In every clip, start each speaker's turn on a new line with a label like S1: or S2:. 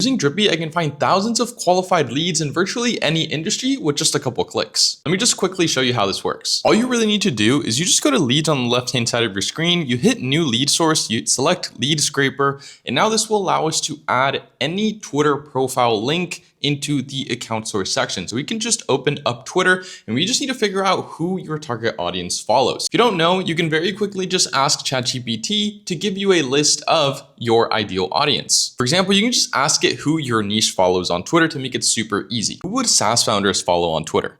S1: Using Drippi, I can find thousands of qualified leads in virtually any industry with just a couple clicks. Let me just quickly show you how this works. All you really need to do is you just go to leads on the left-hand side of your screen, you hit new lead source, you select lead scraper, and now this will allow us to add any Twitter profile link into the account source section. So we can just open up Twitter and we just need to figure out who your target audience follows. If you don't know, you can very quickly just ask ChatGPT to give you a list of your ideal audience. For example, you can just ask it who your niche follows on Twitter to make it super easy. Who would SaaS founders follow on Twitter?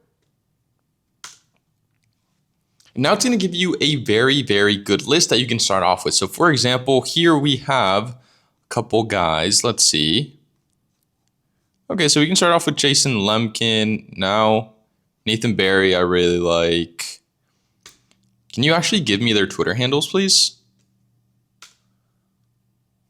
S1: And now it's going to give you a very, very good list that you can start off with. So for example, here we have a couple guys. Let's see. Okay, so we can start off with Jason Lemkin. Now, Nathan Barry, I really like. Can you actually give me their Twitter handles, please?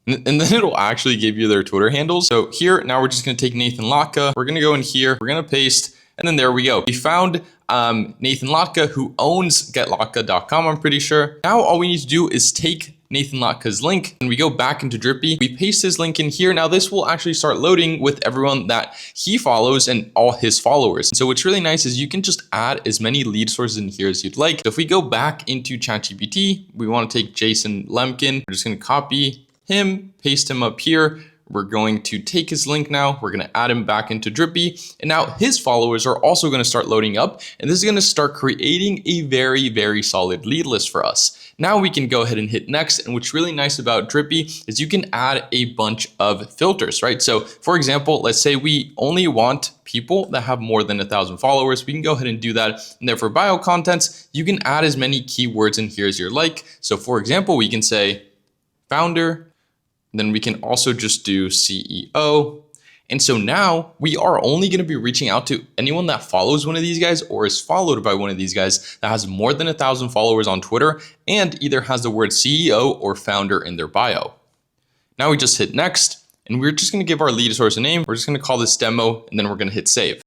S1: And then it'll actually give you their Twitter handles. So here, now we're just going to take Nathan Latka. We're going to go in here. We're going to paste. And then there we go. We found Nathan Latka, who owns getlatka.com, I'm pretty sure. Now all we need to do is take Nathan Latka's link and we go back into Drippi. We paste his link in here. Now this will actually start loading with everyone that he follows and all his followers. So what's really nice is you can just add as many lead sources in here as you'd like. So if we go back into ChatGPT, we want to take Jason Lemkin. We're just going to copy him, paste him up here. We're going to take his link now. We're going to add him back into Drippi. And now his followers are also going to start loading up. And this is going to start creating a very, very solid lead list for us. Now we can go ahead and hit next. And what's really nice about Drippi is you can add a bunch of filters, right? So for example, let's say we only want people that have more than 1,000 followers. We can go ahead and do that. And then for bio contents, you can add as many keywords in here as you're like. So for example, we can say founder. Then we can also just do CEO. And so now we are only going to be reaching out to anyone that follows one of these guys or is followed by one of these guys that has more than 1,000 followers on Twitter and either has the word CEO or founder in their bio. Now we just hit next and we're just going to give our lead source a name. We're just going to call this demo and then we're going to hit save.